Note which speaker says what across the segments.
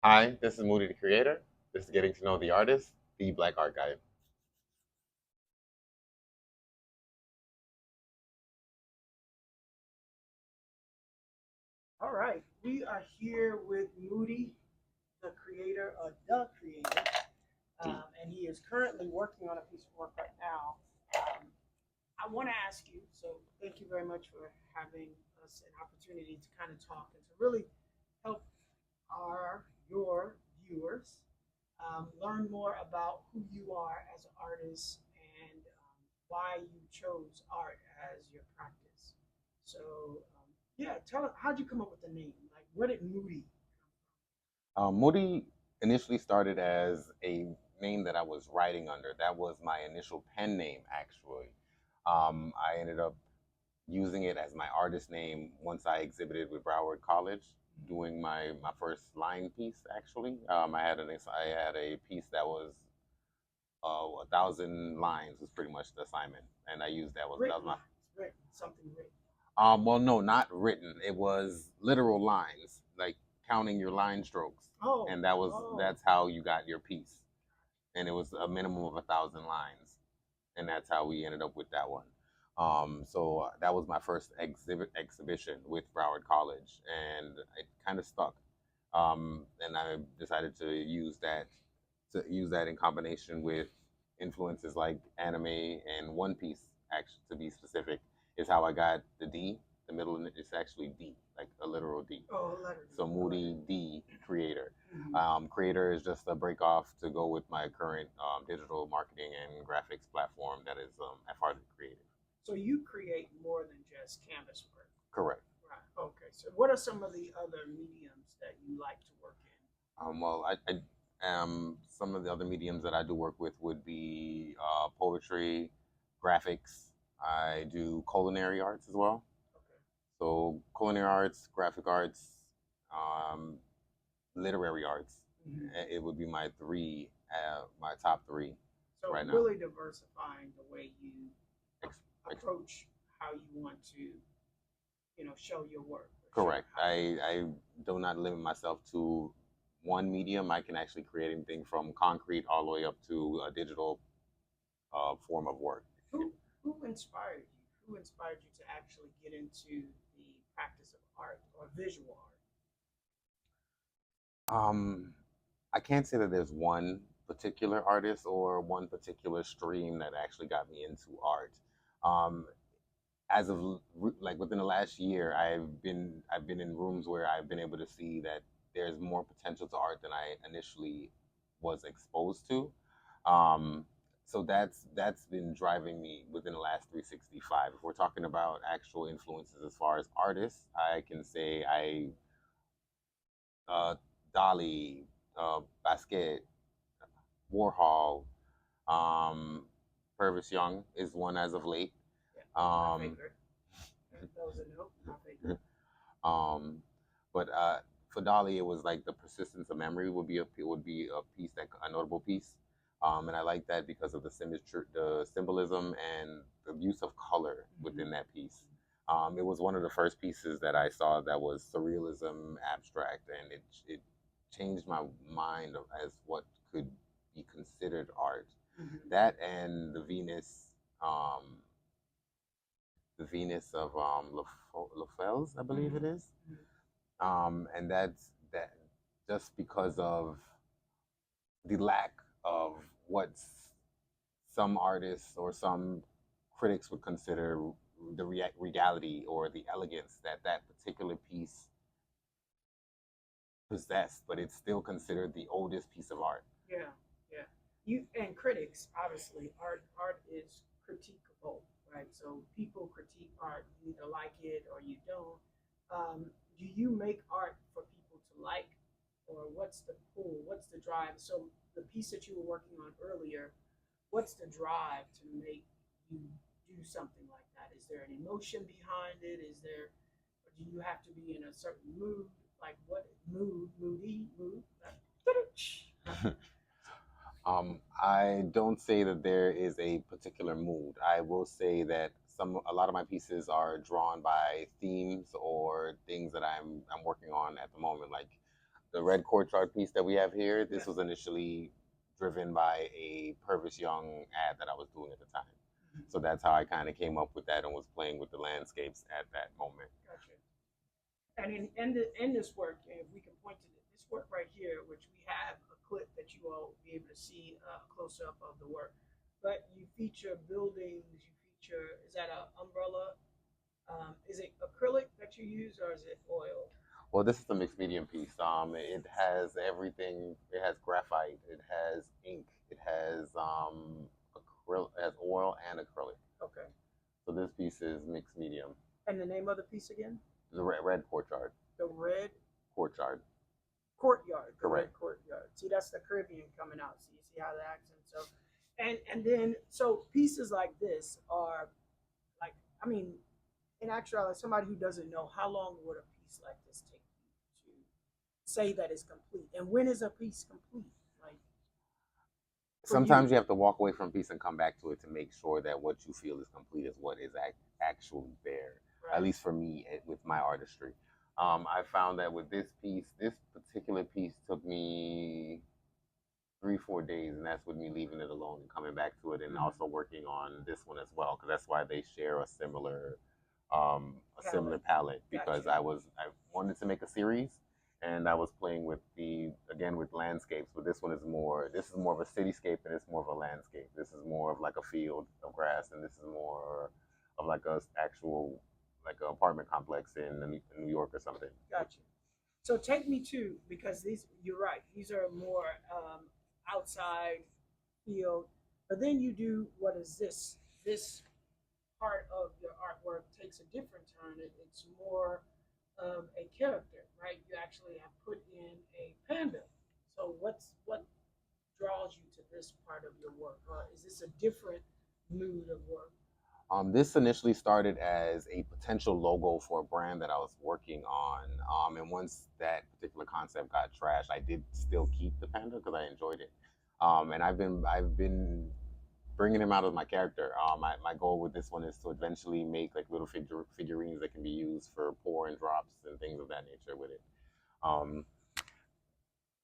Speaker 1: Hi, this is Moody the Creator. This is Getting to Know the Artist, the Black Art Guide.
Speaker 2: All right, we are here with Moody, the creator,
Speaker 1: D.
Speaker 2: and he is currently working on a piece of work right now. I want to ask you, so thank you very much for having us an opportunity to kind of talk and to really help your viewers learn more about who you are as an artist and why you chose art as your practice. So, yeah, tell us, how'd you come up with the name? Like, where did Moody
Speaker 1: Moody initially started as a name that I was writing under. That was my initial pen name, actually. I ended up using it as my artist name once I exhibited with Broward College, doing my first line piece. Actually, I had a piece that was 1,000 lines was pretty much the assignment, and I used that
Speaker 2: written
Speaker 1: was my
Speaker 2: lines? Written, something written.
Speaker 1: Well, no, not written. It was literal lines, like counting your line strokes,
Speaker 2: Oh,
Speaker 1: and
Speaker 2: oh,
Speaker 1: that's how you got your piece. And it was a minimum of 1,000 lines, and that's how we ended up with that one. So that was my first exhibition with Broward College, and it kind of stuck. And I decided to use that in combination with influences like anime and One Piece. Actually, to be specific, is how I got the D. The middle is actually D, like a literal D.
Speaker 2: oh, letter D.
Speaker 1: So
Speaker 2: I like
Speaker 1: Moody D Creator.
Speaker 2: it.
Speaker 1: Creator is just a break off to go with my current digital marketing and graphics platform that is FR Creative.
Speaker 2: So you create more than just canvas work.
Speaker 1: Correct.
Speaker 2: Right. Okay. So what are some of the other mediums that you like to work in?
Speaker 1: Well, some of the other mediums that I do work with would be poetry, graphics. I do culinary arts as well.
Speaker 2: Okay.
Speaker 1: So culinary arts, graphic arts, um, literary arts. It would be my top three
Speaker 2: So
Speaker 1: right now.
Speaker 2: really diversifying the way you
Speaker 1: Ex- ex-
Speaker 2: approach how you want to, show your work. Or show
Speaker 1: correct.
Speaker 2: how you.
Speaker 1: I do not limit myself to one medium. I can actually create anything from concrete all the way up to a digital form of work.
Speaker 2: Who inspired you? Who inspired you to actually get into the practice of art or visual art?
Speaker 1: Um, I can't say that there's one particular artist or one particular stream that actually got me into art. Um, as of like within the last year, I've been in rooms where I've been able to see that there's more potential to art than I initially was exposed to. Um, so that's been driving me within the last 365. If we're talking about actual influences as far as artists, I can say uh, Dali, Basquiat, Warhol, um, Purvis Young is one as of late.
Speaker 2: Yeah, my
Speaker 1: Um,
Speaker 2: favorite. That was a note. My favorite.
Speaker 1: um, but for Dali, it was like the persistence of memory would be a piece that a notable piece, and I like that because of the symbolism and the use of color within that piece. It was one of the first pieces that I saw that was surrealism, abstract, and it changed my mind as what could be considered art. That and um, the Venus of Lefels, I believe it is. And that's that just because of the lack of what some artists or some critics would consider the reality or the elegance that that particular piece possessed, but it's still considered the oldest piece of art.
Speaker 2: Yeah, yeah. You and critics, obviously, art is critiquable, right? So people critique art. You either like it or you don't. Do you make art for people to like, or what's the pull? What's the drive? So the piece that you were working on earlier, what's the drive to make you do something like that? Is there an emotion behind it? Is there, or do you have to be in a certain mood? Like what mood?
Speaker 1: I don't say that there is a particular mood. I will say that a lot of my pieces are drawn by themes or things that I'm working on at the moment. Like the red courtyard piece that we have here, this
Speaker 2: Yeah.
Speaker 1: was initially driven by a Purvis Young ad that I was doing at the time.
Speaker 2: Mhm.
Speaker 1: So that's how I kind of came up with that and was playing with the landscapes at that moment.
Speaker 2: Gotcha. And in this work, if we can point to this work right here, which we have a clip that you all will be able to see a close up of the work. But you feature buildings. You feature, is that an umbrella? Is it acrylic that you use or is it oil?
Speaker 1: Well, this is a mixed medium piece. It has everything. It has graphite. It has ink. It has it has oil and acrylic.
Speaker 2: Okay.
Speaker 1: So this piece is mixed medium.
Speaker 2: And the name of the piece again?
Speaker 1: The red courtyard.
Speaker 2: The red
Speaker 1: Courtyard.
Speaker 2: courtyard. The
Speaker 1: Correct.
Speaker 2: red courtyard. See, that's the Caribbean coming out. So you see how the accent. So, and then so pieces like this are like, I mean, in actuality, somebody who doesn't know, how long would a piece like this take you to say that it's complete? And when is a piece complete? Like,
Speaker 1: Sometimes you have to walk away from a piece and come back to it to make sure that what you feel is complete is what is actually there.
Speaker 2: right.
Speaker 1: At least for me, with my artistry. I found that with this piece, this particular piece took me 3-4 days, and that's with me leaving it alone and coming back to it, and also working on this one as well, because that's why they share a similar palette, because
Speaker 2: Gotcha.
Speaker 1: I wanted to make a series, and I was playing with with landscapes, but this is more of a cityscape, and it's more of a landscape. This is more of like a field of grass, and this is more of like a actual like an apartment complex in New York or something.
Speaker 2: Gotcha. So take me to, because these, you're right, these are more outside field, but then you do, what is this? This part of your artwork takes a different turn. It's more of a character, right? You actually have put in a panda. So what draws you to this part of your work, or is this a different mood of work?
Speaker 1: This initially started as a potential logo for a brand that I was working on. And once that particular concept got trashed, I did still keep the panda because I enjoyed it. And I've been bringing him out of my character. My goal with this one is to eventually make like little figurines that can be used for pour and drops and things of that nature with it. Um,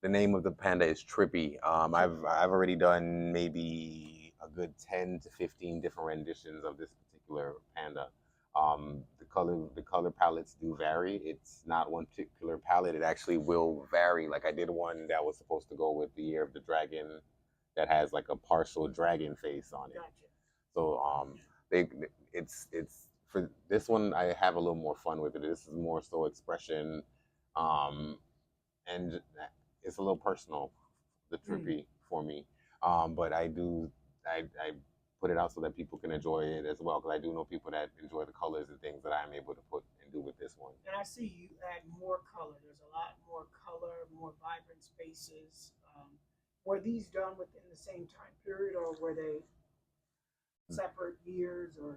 Speaker 1: the name of the panda is Trippy. I've already done maybe a good 10 to 15 different renditions of this particular panda. The color palettes do vary. It's not one particular palette. It actually will vary. Like I did one that was supposed to go with the Year of the Dragon, that has like a partial dragon face on it.
Speaker 2: Gotcha.
Speaker 1: So it's for this one I have a little more fun with it. This is more so expression, and it's a little personal, the Trippy for me. But I put it out so that people can enjoy it as well, because I do know people that enjoy the colors and things that I'm able to put and do with this one.
Speaker 2: And I see you add more color. There's a lot more color, more vibrant spaces. Were these done within the same time period, or were they separate years? Or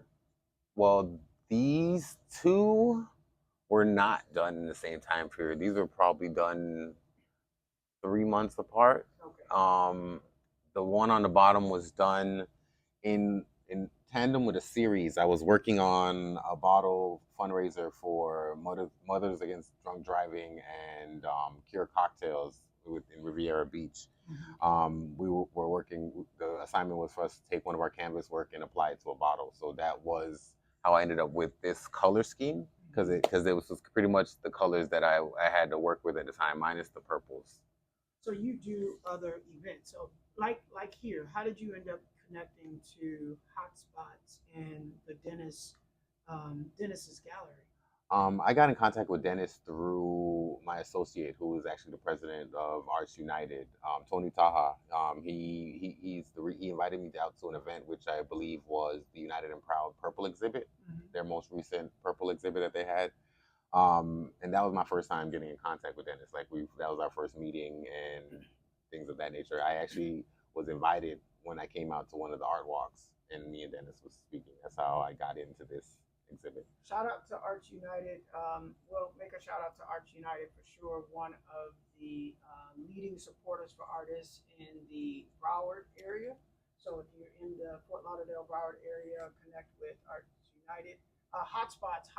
Speaker 1: Well, these two were not done in the same time period. These were probably done 3 months apart.
Speaker 2: okay,
Speaker 1: The one on the bottom was done in tandem with a series. I was working on a bottle fundraiser for Mothers Against Drunk Driving and Cure Cocktails in Riviera Beach. We were working. The assignment was for us to take one of our canvas work and apply it to a bottle. So that was how I ended up with this color scheme, because it was pretty much the colors that I had to work with at the time, minus the purples.
Speaker 2: so you do other events. So like here, how did you end up connecting to Hotspots and the Dennis's gallery?
Speaker 1: I got in contact with Dennis through my associate, who is actually the president of Arts United, Tony Taha. He invited me out to an event, which I believe was the United and Proud Purple exhibit, their most recent purple exhibit that they had. And that was my first time getting in contact with Dennis. That was our first meeting and things of that nature. I actually was invited when I came out to one of the art walks, and me and Dennis was speaking. That's how I got into this exhibit.
Speaker 2: Shout out to Arts United. We'll make a shout out to Arts United for sure. One of the leading supporters for artists in the Broward area. So if you're in the Fort Lauderdale Broward area, connect with Arts United. Hotspots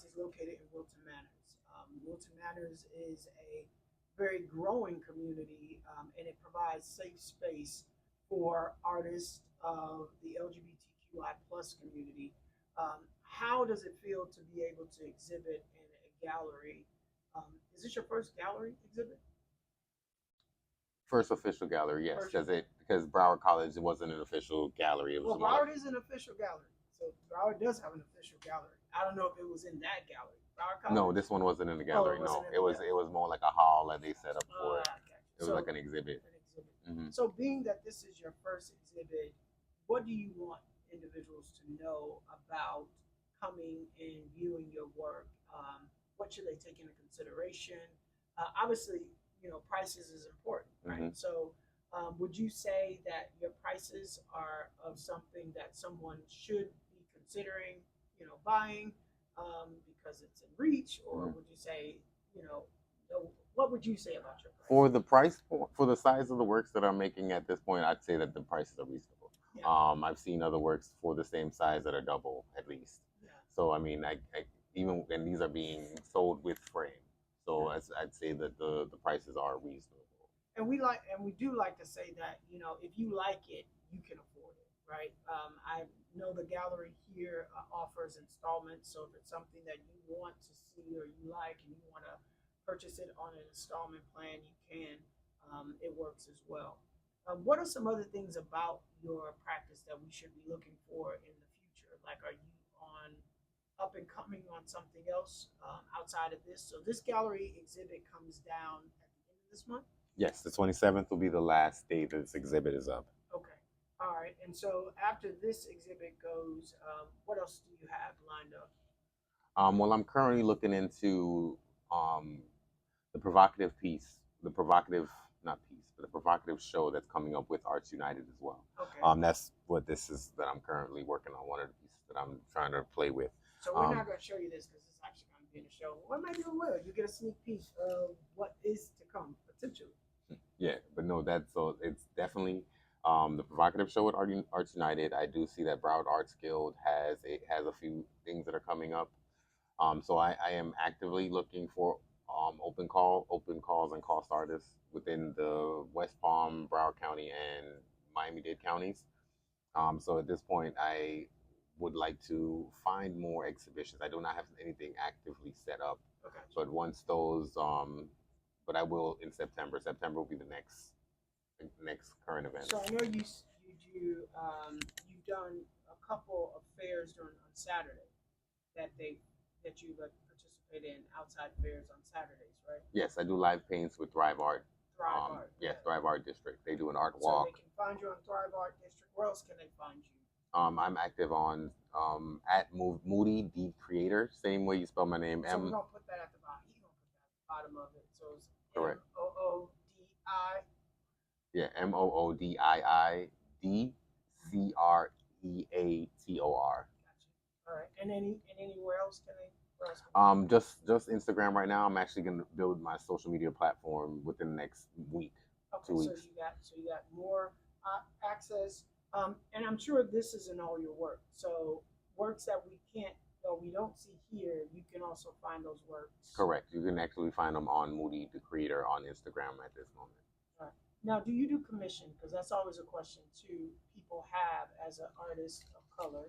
Speaker 2: is located in Wilton Manors. Wilton Manors is a very growing community, and it provides safe space for artists of the LGBTQI plus community. How does it feel to be able to exhibit in a gallery? Is this your first gallery exhibit?
Speaker 1: First official gallery, yes,
Speaker 2: First,
Speaker 1: because Broward College, it wasn't an official gallery. It was
Speaker 2: well,
Speaker 1: more like,
Speaker 2: Broward is an official gallery, so Broward does have an official gallery. I don't know if it was in that gallery. Broward College.
Speaker 1: no, this one wasn't in the
Speaker 2: Oh,
Speaker 1: gallery.
Speaker 2: it wasn't
Speaker 1: No,
Speaker 2: in
Speaker 1: it
Speaker 2: the
Speaker 1: was
Speaker 2: gallery.
Speaker 1: it was more like a hall that they set up for it.
Speaker 2: I got you.
Speaker 1: It was
Speaker 2: So
Speaker 1: like an exhibit.
Speaker 2: an exhibit.
Speaker 1: Hmm.
Speaker 2: So, being that this is your first exhibit, what do you want individuals to know about coming and viewing your work? What should they take into consideration? Obviously, prices is important, right?
Speaker 1: Hmm.
Speaker 2: So, would you say that your prices are of something that someone should be considering, buying because it's in reach, or
Speaker 1: Hmm.
Speaker 2: would you say, you know, what would you say about your price?
Speaker 1: For the for the size of the works that I'm making at this point, I'd say that the prices are reasonable.
Speaker 2: Yeah.
Speaker 1: I've seen other works for the same size that are double at least.
Speaker 2: Yeah.
Speaker 1: So I mean, I even and these are being sold with frame. So I'd say that the prices are reasonable.
Speaker 2: And we do like to say that, if you like it, you can afford it, right? I know the gallery here offers installments, so if it's something that you want to see or you like and you want to purchase it on an installment plan, you can. It works as well. What are some other things about your practice that we should be looking for in the future? Like, are you on up and coming on something else outside of this? So this gallery exhibit comes down at the end of this month.
Speaker 1: Yes, the 27th will be the last day that this exhibit is up.
Speaker 2: Okay. All right. And so after this exhibit goes, what else do you have lined up?
Speaker 1: Well, I'm currently looking into um, the provocative piece, the provocative, not piece, but the provocative show that's coming up with Arts United as well.
Speaker 2: Okay.
Speaker 1: That's what this is that I'm currently working on, one of the pieces that I'm trying to play with.
Speaker 2: So we're not going to show you this because it's actually going to be in the show. Or maybe we will. You get a sneak peek of what is to come, potentially.
Speaker 1: Yeah, but no, it's definitely the provocative show at Arts United. I do see that Broward Arts Guild has a few things that are coming up. So I am actively looking for open calls and cost artists within the West Palm, Broward County, and Miami-Dade counties. So at this point, I would like to find more exhibitions. I do not have anything actively set up,
Speaker 2: Okay.
Speaker 1: but once those, but I will in September. September will be the next current event.
Speaker 2: So I know you do you've done a couple of fairs on Saturday that you participate in outside fairs on Saturdays, right?
Speaker 1: Yes, I do live paints with Thrive Art.
Speaker 2: Thrive Art.
Speaker 1: Yes, Thrive Art District. They do an art
Speaker 2: So
Speaker 1: walk.
Speaker 2: they can find you on Thrive Art District. Where else can they find you?
Speaker 1: I'm active on at Moody D Creator, same way you spell my name.
Speaker 2: So we're gonna put that at the bottom. He's gonna put that at the bottom of it. So it's
Speaker 1: Correct.
Speaker 2: MOODI.
Speaker 1: Yeah, MOODIIDCREATOR.
Speaker 2: Gotcha. All right. And anywhere else can they? Where else can they?
Speaker 1: Just Instagram right now. I'm actually gonna build my social media platform within the next week.
Speaker 2: Okay,
Speaker 1: 2 weeks.
Speaker 2: So you got more access, and I'm sure this isn't all your work. So works that we don't see here, you can also find those works.
Speaker 1: Correct. You can actually find them on Moody the Creator on Instagram at this moment.
Speaker 2: All right. Now, do you do commission? Because that's always a question too. People have as an artist of color.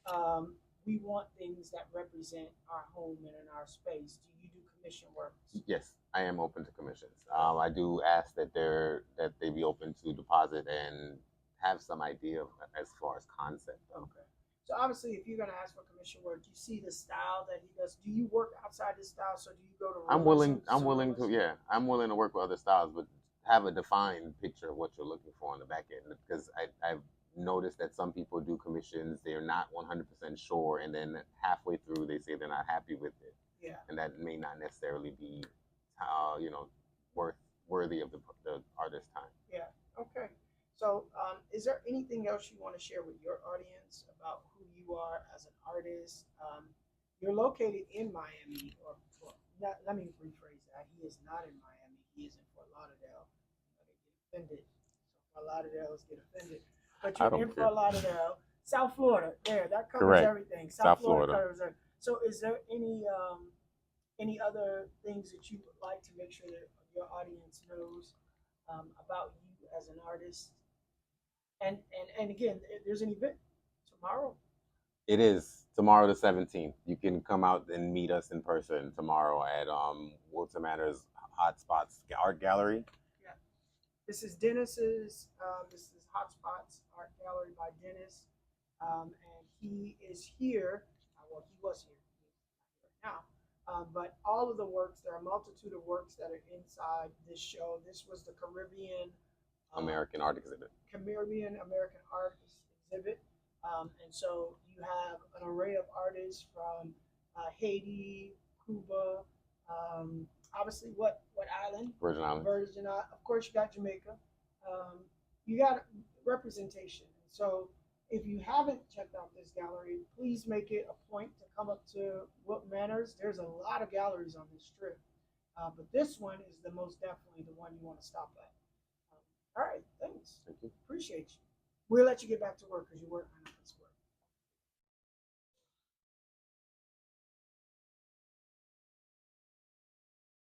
Speaker 1: Mm-hmm.
Speaker 2: We want things that represent our home and in our space. Do you do commission works?
Speaker 1: Yes, I am open to commissions. I do ask that they be open to deposit and have some idea of, as far as concept.
Speaker 2: Okay. So obviously, if you're gonna ask for commission work, you see the style that he does. Do you work outside his style? So do you go to?
Speaker 1: I'm willing to work with other styles, but have a defined picture of what you're looking for on the back end. Because I've noticed that some people do commissions, they're not 100% sure, and then halfway through they say they're not happy with it.
Speaker 2: Yeah.
Speaker 1: And that may not necessarily be, worthy of the artist's time.
Speaker 2: Yeah. Okay. So, is there anything else you want to share with your audience about who you are as an artist? You're located in Miami, let me rephrase that. He is not in Miami. He is in Fort Lauderdale. They get offended. So Fort Lauderdale's get offended. But you're in Fort Lauderdale, South Florida. There, that covers
Speaker 1: Correct.
Speaker 2: everything.
Speaker 1: South Florida
Speaker 2: covers everything. So, is there any other things that you would like to make sure that your audience knows about you as an artist. And again, there's an event tomorrow.
Speaker 1: It is tomorrow the 17th. You can come out and meet us in person tomorrow at Wilton Manor's Hotspots Art Gallery.
Speaker 2: Yeah, this is Dennis's. This is Hotspots Art Gallery by Dennis, and he is here. Well, he was here. He's not here now. But all of the works, there are a multitude of works that are inside this show. This was the Caribbean
Speaker 1: American Art Exhibit.
Speaker 2: Caribbean American Art Exhibit. And so you have an array of artists from Haiti, Cuba, obviously what island?
Speaker 1: Virgin Islands.
Speaker 2: Virgin Islands. Of course, you got Jamaica. You got representation. So if you haven't checked out this gallery, please make it a point to come up to Wilton Manors. There's a lot of galleries on this strip, but this one is the most definitely the one you want to stop at. All right, thanks.
Speaker 1: Thank you.
Speaker 2: Appreciate you. We'll let you get back to work because you work.